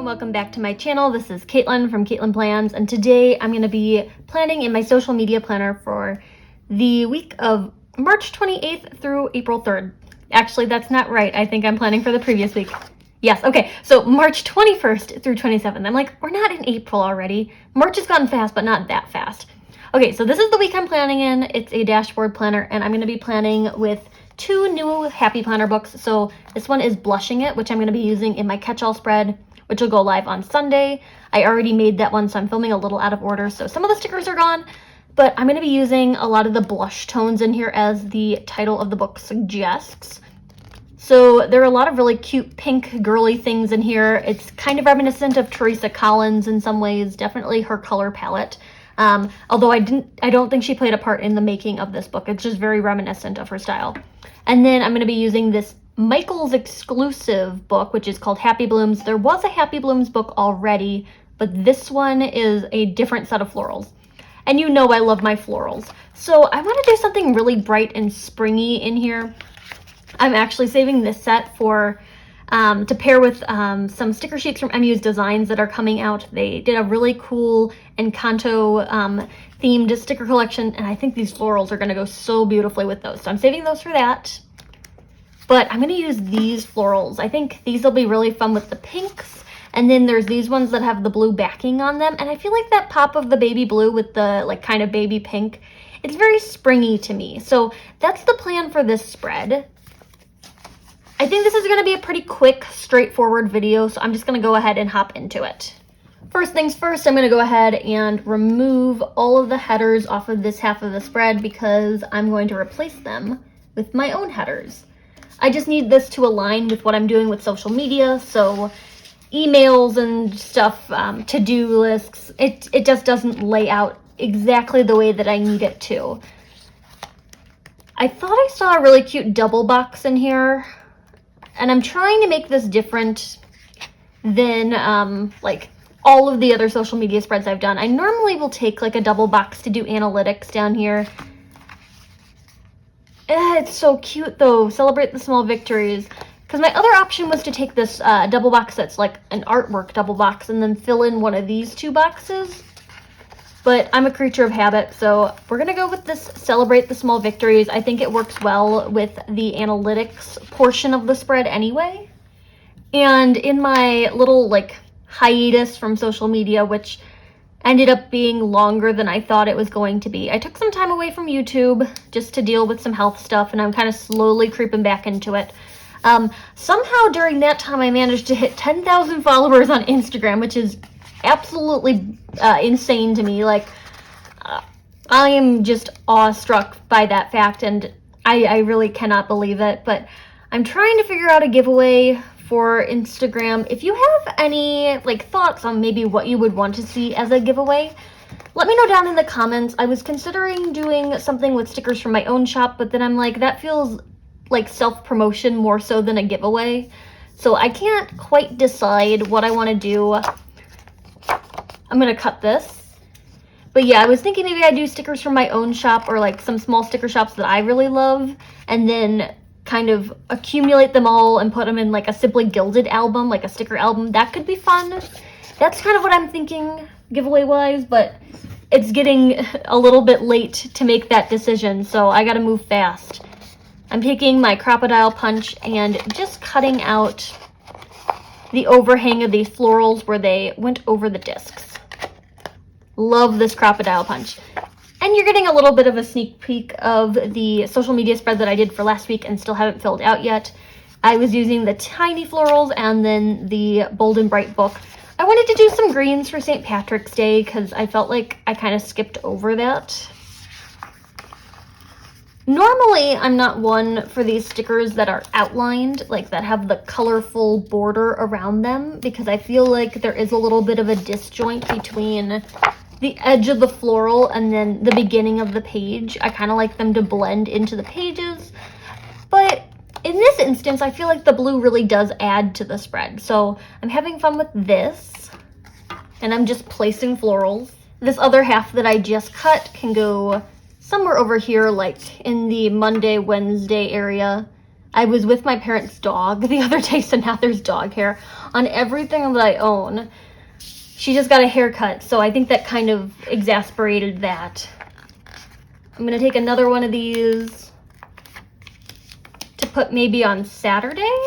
and welcome back to my channel. This is Caitlin from Caitlin Plans, and today I'm going to be planning in my social media planner for the week of March 28th through April 3rd. Actually, that's not right. I think I'm planning for the previous week. Yes, okay, so March 21st through 27th. I'm like, we're not in April already. March has gone fast, but not that fast. Okay, so this is the week I'm planning in. It's a dashboard planner, and I'm going to be planning with two new Happy Planner books. So this one is Blushing It, which I'm going to be using in my catch-all spread, which will go live on Sunday. I already made that one, so I'm filming a little out of order. So some of the stickers are gone, but I'm going to be using a lot of the blush tones in here as the title of the book suggests. So there are a lot of really cute pink girly things in here. It's kind of reminiscent of Teresa Collins in some ways, definitely her color palette. Although I don't think she played a part in the making of this book. It's just very reminiscent of her style. And then I'm going to be using this Michael's exclusive book, which is called Happy Blooms. There was a Happy Blooms book already, but this one is a different set of florals. And you know I love my florals. So I want to do something really bright and springy in here. I'm actually saving this set for to pair with some sticker sheets from MU's Designs that are coming out. They did a really cool Encanto themed sticker collection, and I think these florals are going to go so beautifully with those. So I'm saving those for that. But I'm going to use these florals. I think these will be really fun with the pinks. And then there's these ones that have the blue backing on them. And I feel like that pop of the baby blue with the like kind of baby pink, it's very springy to me. So that's the plan for this spread. I think this is going to be a pretty quick, straightforward video, so I'm just going to go ahead and hop into it. First things first, I'm going to go ahead and remove all of the headers off of this half of the spread because I'm going to replace them with my own headers. I just need this to align with what I'm doing with social media, so emails and stuff, to-do lists, it just doesn't lay out exactly the way that I need it to. I thought I saw a really cute double box in here. And I'm trying to make this different than like all of the other social media spreads I've done. I normally will take like a double box to do analytics down here. It's so cute though. Celebrate the small victories. Because my other option was to take this double box that's like an artwork double box and then fill in one of these two boxes. But I'm a creature of habit, so we're going to go with this Celebrate the Small Victories. I think it works well with the analytics portion of the spread anyway. And in my little like hiatus from social media, which ended up being longer than I thought it was going to be, I took some time away from YouTube just to deal with some health stuff, and I'm kind of slowly creeping back into it. Somehow during that time I managed to hit 10,000 followers on Instagram, which is absolutely insane to me. Like, I am just awestruck by that fact, and I really cannot believe it. But I'm trying to figure out a giveaway for Instagram. If you have any like thoughts on maybe what you would want to see as a giveaway, let me know down in the comments. I was considering doing something with stickers from my own shop, but then I'm like, that feels like self-promotion more so than a giveaway. So I can't quite decide what I want to do. I'm going to cut this. But yeah, I was thinking maybe I'd do stickers from my own shop or like some small sticker shops that I really love, and then kind of accumulate them all and put them in like a Simply Gilded album, like a sticker album. That could be fun. That's kind of what I'm thinking giveaway-wise, but it's getting a little bit late to make that decision, so I gotta move fast. I'm taking my Crocodile Punch and just cutting out the overhang of these florals where they went over the discs. Love this Crocodile Punch. And you're getting a little bit of a sneak peek of the social media spread that I did for last week and still haven't filled out yet. I was using the tiny florals and then the Bold and Bright book. I wanted to do some greens for St. Patrick's Day because I felt like I kind of skipped over that. Normally, I'm not one for these stickers that are outlined, like that have the colorful border around them, because I feel like there is a little bit of a disjoint between the edge of the floral and then the beginning of the page. I kind of like them to blend into the pages, but in this instance, I feel like the blue really does add to the spread. So I'm having fun with this, and I'm just placing florals. This other half that I just cut can go somewhere over here, like in the Monday, Wednesday area. I was with my parents' dog the other day, so now there's dog hair on everything that I own. She just got a haircut, so I think that kind of exasperated that. I'm gonna take another one of these to put maybe on Saturday.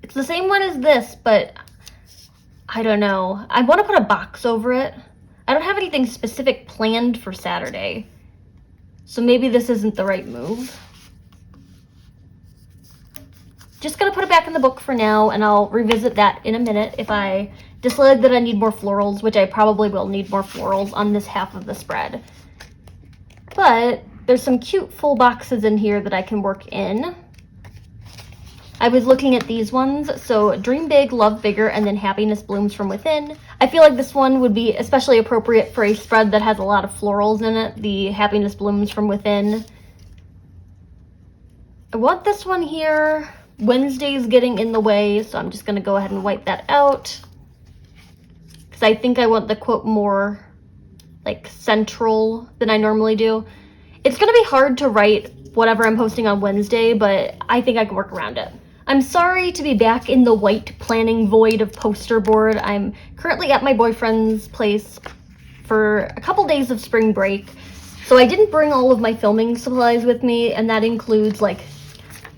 It's the same one as this, but I don't know. I want to put a box over it. I don't have anything specific planned for Saturday, so maybe this isn't the right move. Just gonna put it back in the book for now, and I'll revisit that in a minute if I decide that I need more florals, which I probably will need more florals on this half of the spread. But there's some cute full boxes in here that I can work in. I was looking at these ones, so Dream Big, Love Bigger, and then Happiness Blooms from Within. I feel like this one would be especially appropriate for a spread that has a lot of florals in it, the Happiness Blooms from Within. I want this one here. Wednesday's getting in the way, so I'm just going to go ahead and wipe that out. Because I think I want the quote more like central than I normally do. It's going to be hard to write whatever I'm posting on Wednesday, but I think I can work around it. I'm sorry to be back in the white planning void of poster board. I'm currently at my boyfriend's place for a couple days of spring break, so I didn't bring all of my filming supplies with me, and that includes like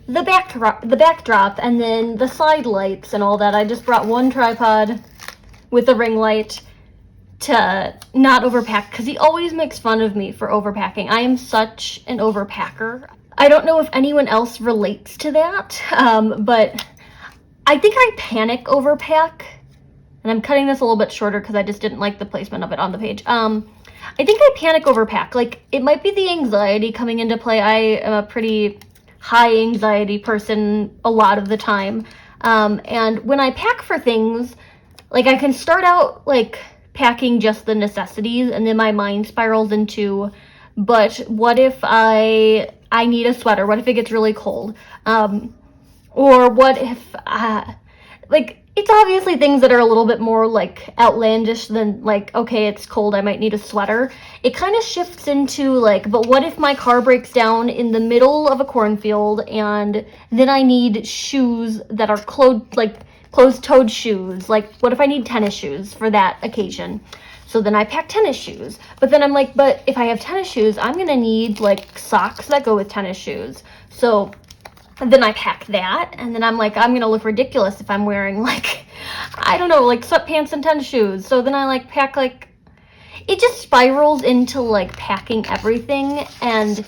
the backdrop and then the side lights and all that. I just brought one tripod with a ring light to not overpack, because he always makes fun of me for overpacking. I am such an overpacker. I don't know if anyone else relates to that, but I think I panic overpack, and I'm cutting this a little bit shorter because I just didn't like the placement of it on the page. I think I panic overpack. Like, it might be the anxiety coming into play. I am a pretty high anxiety person a lot of the time, and when I pack for things, like, I can start out like packing just the necessities, and then my mind spirals into, but what if I need a sweater? What if it gets really cold? Or what if like, it's obviously things that are a little bit more like outlandish than like, okay, it's cold, I might need a sweater. It kind of shifts into like, but what if my car breaks down in the middle of a cornfield, and then I need shoes that are closed-toed shoes? Like, what if I need tennis shoes for that occasion? So then I pack tennis shoes. But then I'm like, but if I have tennis shoes, I'm gonna need like socks that go with tennis shoes. So then I pack that, and then I'm like, I'm gonna look ridiculous if I'm wearing like, I don't know, like sweatpants and tennis shoes. So then I like pack like, it just spirals into like packing everything, and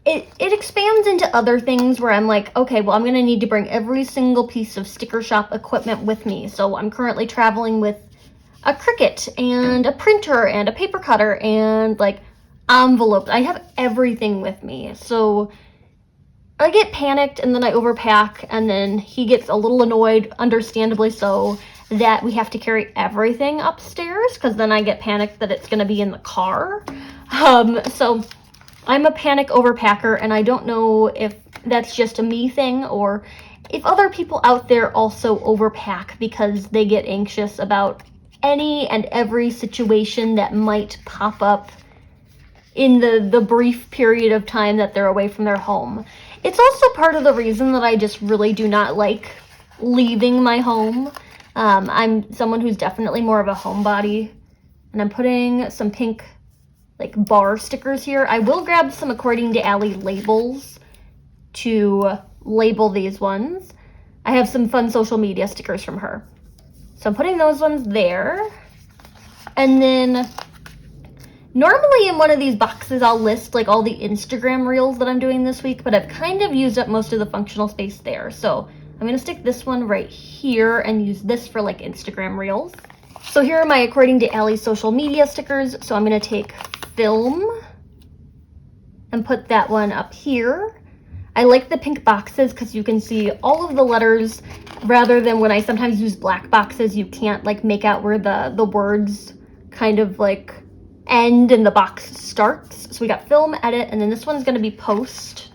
it expands into other things where I'm like, okay, well, I'm gonna need to bring every single piece of sticker shop equipment with me. So I'm currently traveling with a Cricut and a printer and a paper cutter and like envelopes. I have everything with me. So I get panicked, and then I overpack, and then he gets a little annoyed, understandably so, that we have to carry everything upstairs, because then I get panicked that it's going to be in the car. So I'm a panic overpacker, and I don't know if that's just a me thing, or if other people out there also overpack because they get anxious about any and every situation that might pop up in the brief period of time that they're away from their home. It's also part of the reason that I just really do not like leaving my home. I'm someone who's definitely more of a homebody, and I'm putting some pink like bar stickers here. I will grab some According to Allie labels to label these ones. I have some fun social media stickers from her. So I'm putting those ones there. And then normally in one of these boxes, I'll list like all the Instagram reels that I'm doing this week, but I've kind of used up most of the functional space there. So I'm gonna stick this one right here and use this for like Instagram reels. So here are my According to Allie social media stickers. So I'm gonna take film and put that one up here. I like the pink boxes because you can see all of the letters, rather than when I sometimes use black boxes, you can't like make out where the words kind of like end and the box starts. So we got film, edit, and then this one's gonna be post.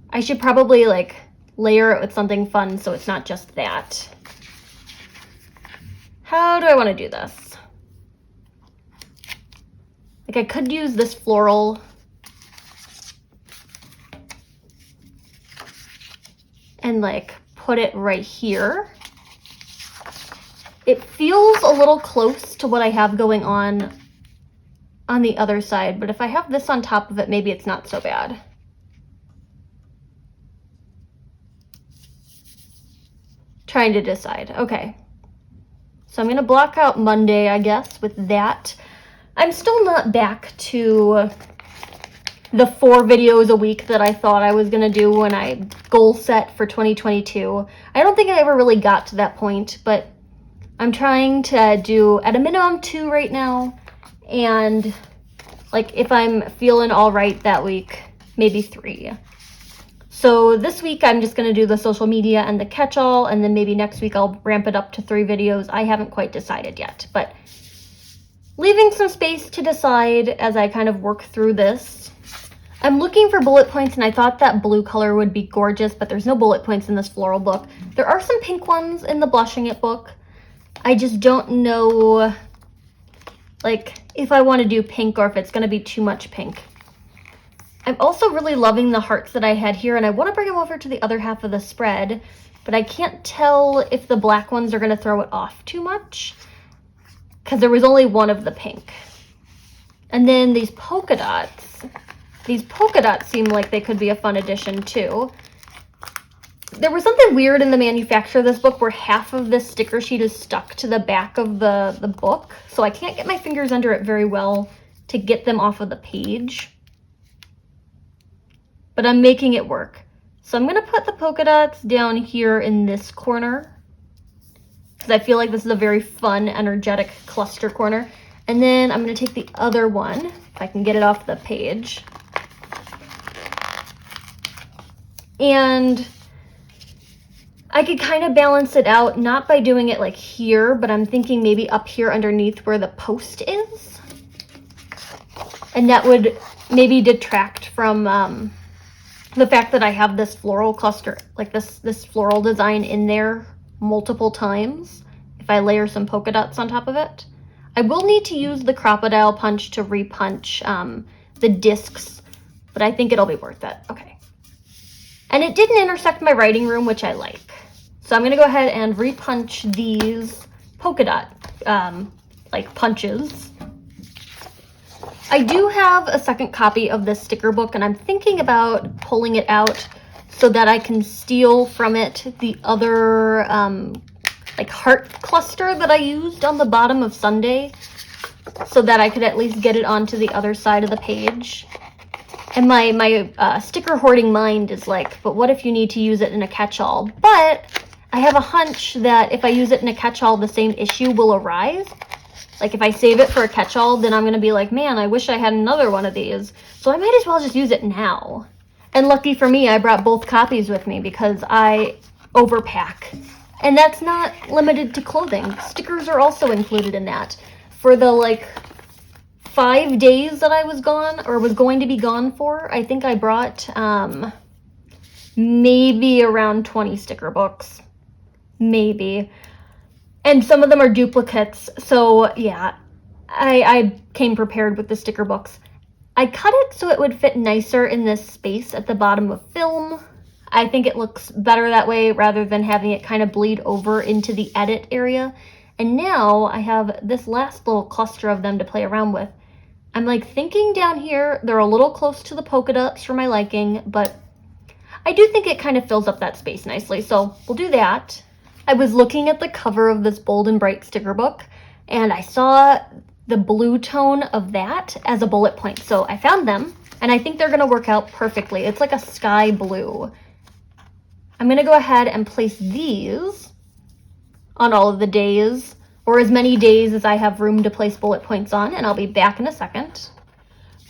I should probably like layer it with something fun so it's not just that. How do I want to do this? Like, I could use this floral. and like put it right here. It feels a little close to what I have going on the other side, but if I have this on top of it, maybe it's not so bad. Trying to decide. Okay. So I'm going to block out Monday, I guess, with that. I'm still not back to the 4 videos a week that I thought I was going to do when I goal set for 2022. I don't think I ever really got to that point, but I'm trying to do at a minimum 2 right now. And like if I'm feeling all right that week, maybe 3. So this week I'm just going to do the social media and the catch-all, and then maybe next week I'll ramp it up to 3 videos. I haven't quite decided yet, but leaving some space to decide as I kind of work through this. I'm looking for bullet points, and I thought that blue color would be gorgeous, but there's no bullet points in this floral book. There are some pink ones in the Blushing It book. I just don't know, like, if I want to do pink or if it's going to be too much pink. I'm also really loving the hearts that I had here, and I want to bring them over to the other half of the spread, but I can't tell if the black ones are going to throw it off too much, because there was only one of the pink. And then these polka dots seem like they could be a fun addition too. There was something weird in the manufacture of this book where half of this sticker sheet is stuck to the back of the book, so I can't get my fingers under it very well to get them off of the page. But I'm making it work. So I'm going to put the polka dots down here in this corner, because I feel like this is a very fun, energetic cluster corner. And then I'm going to take the other one, if I can get it off the page. And I could kind of balance it out, not by doing it like here, but I'm thinking maybe up here underneath where the post is. And that would maybe detract from the fact that I have this floral cluster, like this floral design in there multiple times, if I layer some polka dots on top of it. I will need to use the crocodile punch to repunch the discs, but I think it'll be worth it. Okay. And it didn't intersect my writing room, which I like. So I'm going to go ahead and repunch these polka dot like punches. I do have a second copy of this sticker book, and I'm thinking about pulling it out so that I can steal from it the other like heart cluster that I used on the bottom of Sunday, so that I could at least get it onto the other side of the page. And my sticker hoarding mind is like, but what if you need to use it in a catch-all? But I have a hunch that if I use it in a catch-all, the same issue will arise. Like if I save it for a catch-all, then I'm going to be like, man, I wish I had another one of these. So I might as well just use it now. And lucky for me, I brought both copies with me because I overpack. And that's not limited to clothing. Stickers are also included in that. For the like 5 days that I was gone, or was going to be gone for, I think I brought maybe around 20 sticker books. Maybe. And some of them are duplicates, so yeah, I came prepared with the sticker books. I cut it so it would fit nicer in this space at the bottom of film. I think it looks better that way rather than having it kind of bleed over into the edit area. And now I have this last little cluster of them to play around with. I'm like thinking down here, they're a little close to the polka dots for my liking, but I do think it kind of fills up that space nicely, so we'll do that. I was looking at the cover of this Bold and Bright sticker book, and I saw the blue tone of that as a bullet point. So I found them, and I think they're going to work out perfectly. It's like a sky blue. I'm going to go ahead and place these on all of the days, or as many days as I have room to place bullet points on, and I'll be back in a second.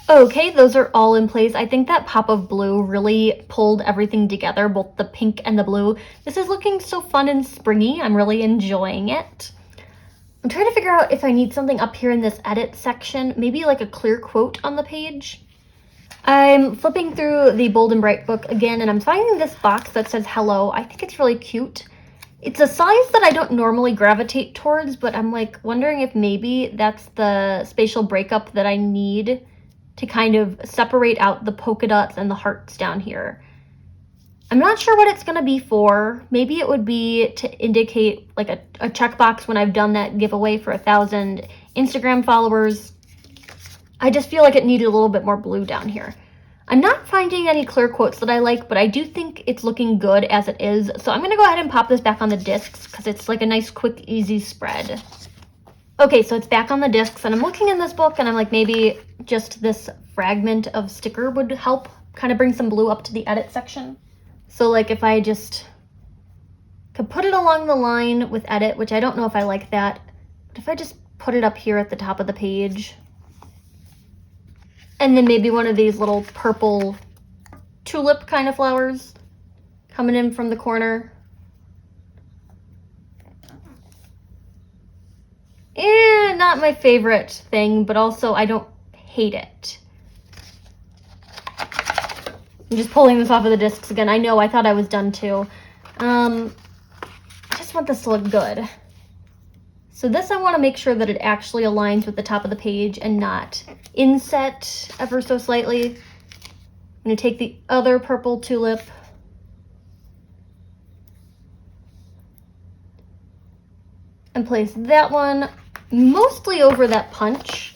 Okay, those are all in place. I think that pop of blue really pulled everything together, both the pink and the blue. This is looking so fun and springy. I'm really enjoying it. I'm trying to figure out if I need something up here in this edit section, maybe like a clear quote on the page. I'm flipping through the Bold and Bright book again, and I'm finding this box that says hello. I think it's really cute. It's a size that I don't normally gravitate towards, but I'm like wondering if maybe that's the spatial breakup that I need to kind of separate out the polka dots and the hearts down here. I'm not sure what it's going to be for. Maybe it would be to indicate like a checkbox when I've done that giveaway for 1,000 Instagram followers. I just feel like it needed a little bit more blue down here. I'm not finding any clear quotes that I like, but I do think it's looking good as it is. So I'm going to go ahead and pop this back on the discs because it's like a nice, quick, easy spread. Okay, so it's back on the discs, and I'm looking in this book, and I'm like, maybe just this fragment of sticker would help kind of bring some blue up to the edit section. So like if I just could put it along the line with edit, which I don't know if I like that, but if I just put it up here at the top of the page, and then maybe one of these little purple tulip kind of flowers coming in from the corner. Not my favorite thing, but also I don't hate it. I'm just pulling this off of the discs again. I know, I thought I was done too. I just want this to look good. So this I want to make sure that it actually aligns with the top of the page and not inset ever so slightly. I'm going to take the other purple tulip and place that one mostly over that punch.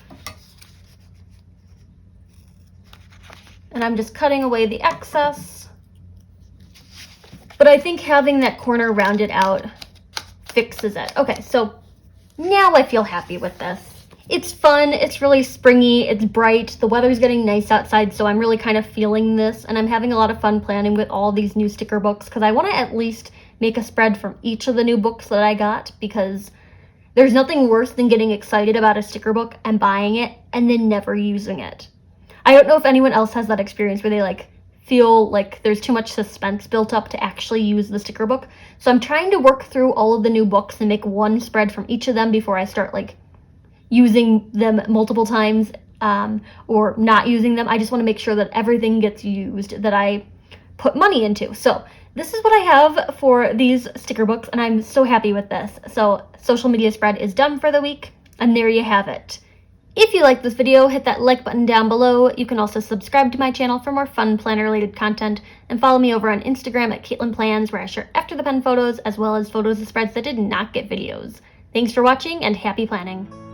And I'm just cutting away the excess. But I think having that corner rounded out fixes it. Okay, so now I feel happy with this. It's fun, it's really springy, it's bright, the weather's getting nice outside, so I'm really kind of feeling this, and I'm having a lot of fun planning with all these new sticker books because I want to at least make a spread from each of the new books that I got, because there's nothing worse than getting excited about a sticker book and buying it and then never using it. I don't know if anyone else has that experience where they like feel like there's too much suspense built up to actually use the sticker book. So I'm trying to work through all of the new books and make one spread from each of them before I start like using them multiple times or not using them. I just want to make sure that everything gets used that I put money into. So this is what I have for these sticker books, and I'm so happy with this. So social media spread is done for the week, and there you have it. If you like this video, hit that like button down below. You can also subscribe to my channel for more fun planner related content, and follow me over on Instagram at Caitlin Plans, where I share after the pen photos as well as photos of spreads that did not get videos. Thanks for watching, and happy planning.